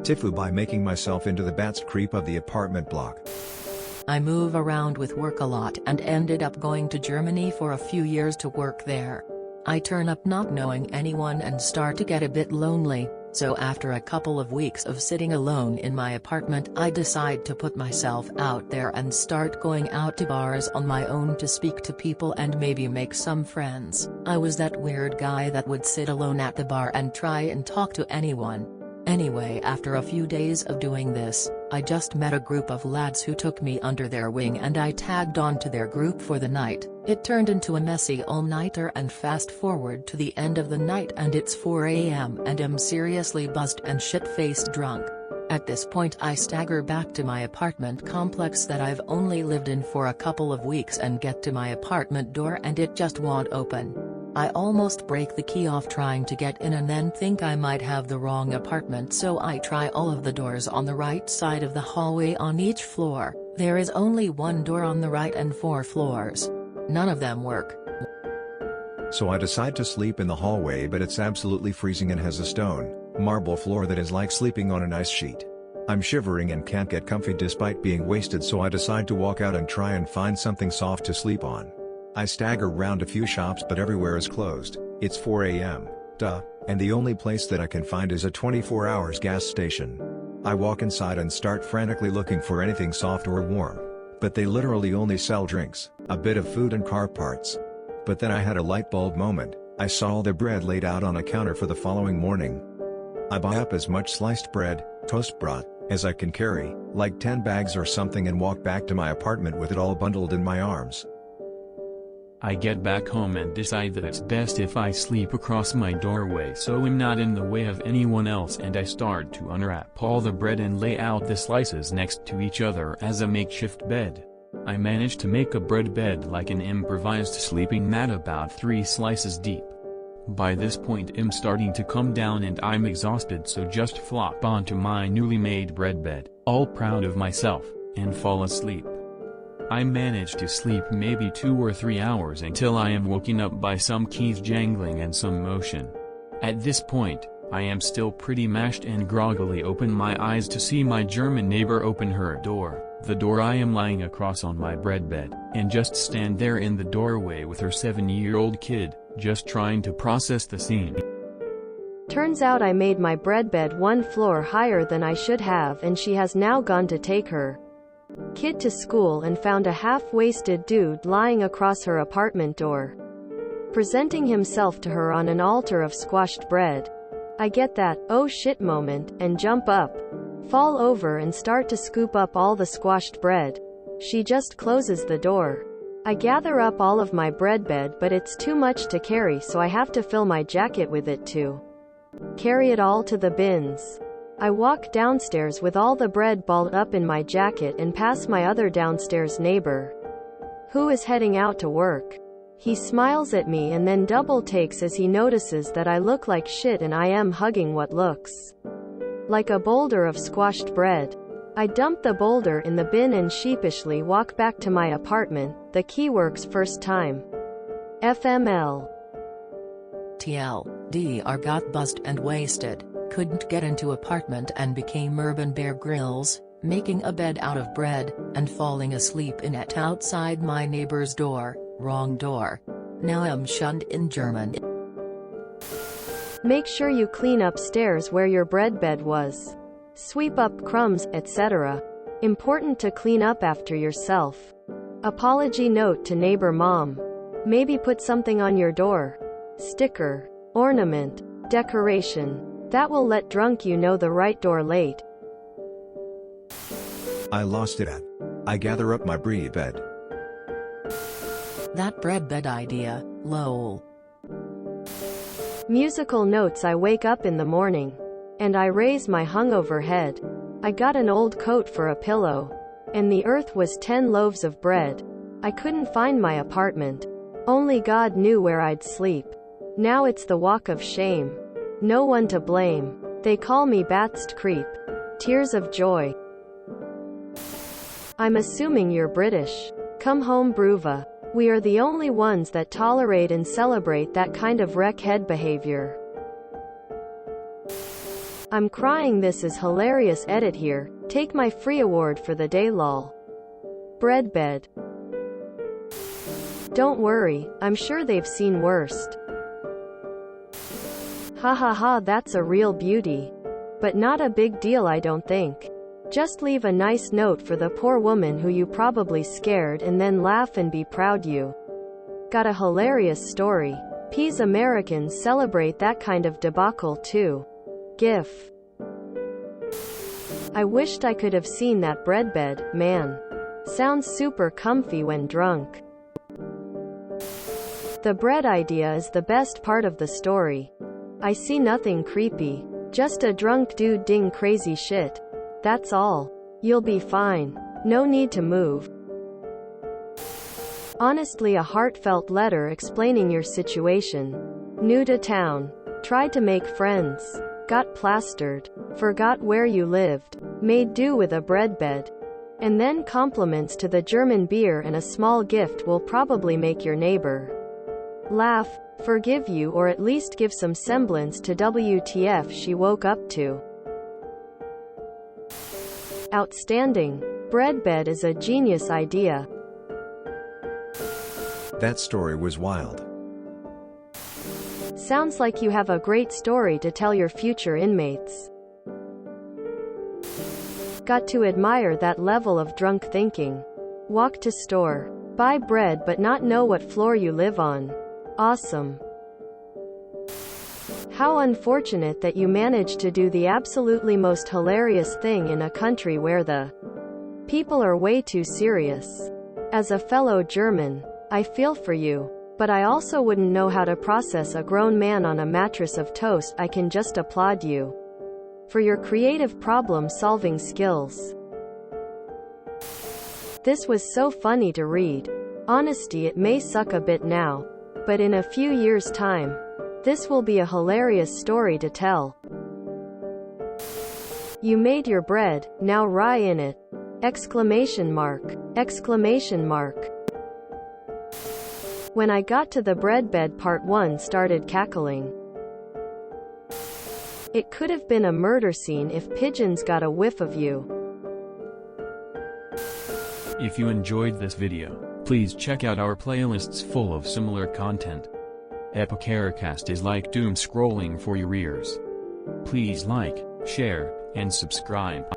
TIFU by making myself into the batch creep of the apartment block. I move around with work a lot and ended up going to Germany for a few years to work there. I turn up not knowing anyone and start to get a bit lonely, so after a couple of weeks of sitting alone in my apartment I decide to put myself out there and start going out to bars on my own to speak to people and maybe make some friends. I was that weird guy that would sit alone at the bar and try and talk to anyone. Anyway, after a few days of doing this, I just met a group of lads who took me under their wing and I tagged on to their group for the night. It turned into a messy all-nighter, and fast forward to the end of the night and it's 4 AM and I'm seriously buzzed and shit-faced drunk. At this point I stagger back to my apartment complex that I've only lived in for a couple of weeks and get to my apartment door and it just won't open. I almost break the key off trying to get in and then think I might have the wrong apartment, so I try all of the doors on the right side of the hallway on each floor. There is only one door on the right and 4 floors. None of them work. So I decide to sleep in the hallway, but it's absolutely freezing and has a stone, marble floor that is like sleeping on an ice sheet. I'm shivering and can't get comfy despite being wasted, so I decide to walk out and try and find something soft to sleep on. I stagger round a few shops but everywhere is closed. It's 4 AM, and the only place that I can find is a 24 hours gas station. I walk inside and start frantically looking for anything soft or warm. But they literally only sell drinks, a bit of food and car parts. But then I had a light bulb moment. I saw all the bread laid out on a counter for the following morning. I buy up as much sliced bread, toast brat, as I can carry, like 10 bags or something, and walk back to my apartment with it all bundled in my arms. I get back home and decide that it's best if I sleep across my doorway so I'm not in the way of anyone else, and I start to unwrap all the bread and lay out the slices next to each other as a makeshift bed. I manage to make a bread bed like an improvised sleeping mat about 3 slices deep. By this point I'm starting to come down and I'm exhausted, so just flop onto my newly made bread bed, all proud of myself, and fall asleep. I manage to sleep maybe 2 or 3 hours until I am woken up by some keys jangling and some motion. At this point, I am still pretty mashed and groggily open my eyes to see my German neighbor open her door, the door I am lying across on my bread bed, and just stand there in the doorway with her 7-year-old kid, just trying to process the scene. Turns out I made my bread bed 1 floor higher than I should have, and she has now gone to take her kid to school and found a half-wasted dude lying across her apartment door, presenting himself to her on an altar of squashed bread. I get that "oh shit" moment, and jump up, fall over and start to scoop up all the squashed bread. She just closes the door. I gather up all of my bread bed, but it's too much to carry, so I have to fill my jacket with it to carry it all to the bins. I walk downstairs with all the bread balled up in my jacket and pass my other downstairs neighbor, who is heading out to work. He smiles at me and then double takes as he notices that I look like shit and I am hugging what looks like a boulder of squashed bread. I dump the boulder in the bin and sheepishly walk back to my apartment. The key works first time. FML. TLDR got buzzed and wasted, couldn't get into apartment and became Urban Bear Grylls, making a bed out of bread, and falling asleep in it outside my neighbor's door, wrong door. Now I'm shunned in German. Make sure you clean upstairs where your bread bed was. Sweep up crumbs, etc. Important to clean up after yourself. Apology note to neighbor mom. Maybe put something on your door. Sticker, ornament, decoration. That will let drunk you know the right door late. I lost it at. I gather up my bread bed. That bread bed idea, lol. Musical notes. I wake up in the morning, and I raise my hungover head. I got an old coat for a pillow, and the earth was 10 loaves of bread. I couldn't find my apartment. Only God knew where I'd sleep. Now it's the walk of shame. No one to blame. They call me batch creep. Tears of joy. I'm assuming you're British. Come home, Bruva. We are the only ones that tolerate and celebrate that kind of wreckhead behavior. I'm crying, this is hilarious. Edit here. Take my free award for the day, lol. Bread bed. Don't worry, I'm sure they've seen worst. Ha ha ha, that's a real beauty. But not a big deal, I don't think. Just leave a nice note for the poor woman who you probably scared and then laugh and be proud you got a hilarious story. Peas Americans celebrate that kind of debacle too. GIF. I wished I could have seen that bread bed, man. Sounds super comfy when drunk. The bread idea is the best part of the story. I see nothing creepy. Just a drunk dude doing crazy shit. That's all. You'll be fine. No need to move. Honestly, a heartfelt letter explaining your situation. New to town. Tried to make friends. Got plastered. Forgot where you lived. Made do with a bread bed. And then compliments to the German beer and a small gift will probably make your neighbor laugh, forgive you, or at least give some semblance to WTF she woke up to. Outstanding. Bread bed is a genius idea. That story was wild. Sounds like you have a great story to tell your future inmates. Got to admire that level of drunk thinking. Walk to store. Buy bread but not know what floor you live on. Awesome. How unfortunate that you managed to do the absolutely most hilarious thing in a country where the people are way too serious. As a fellow German, I feel for you. But I also wouldn't know how to process a grown man on a mattress of toast. I can just applaud you for your creative problem-solving skills. This was so funny to read. Honesty, it may suck a bit now, but in a few years' time, this will be a hilarious story to tell. You made your bread, now rye in it! Exclamation mark! Exclamation mark! When I got to the bread bed part 1 started cackling. It could have been a murder scene if pigeons got a whiff of you. If you enjoyed this video, please check out our playlists full of similar content. Epicaricast is like doom scrolling for your ears. Please like, share, and subscribe.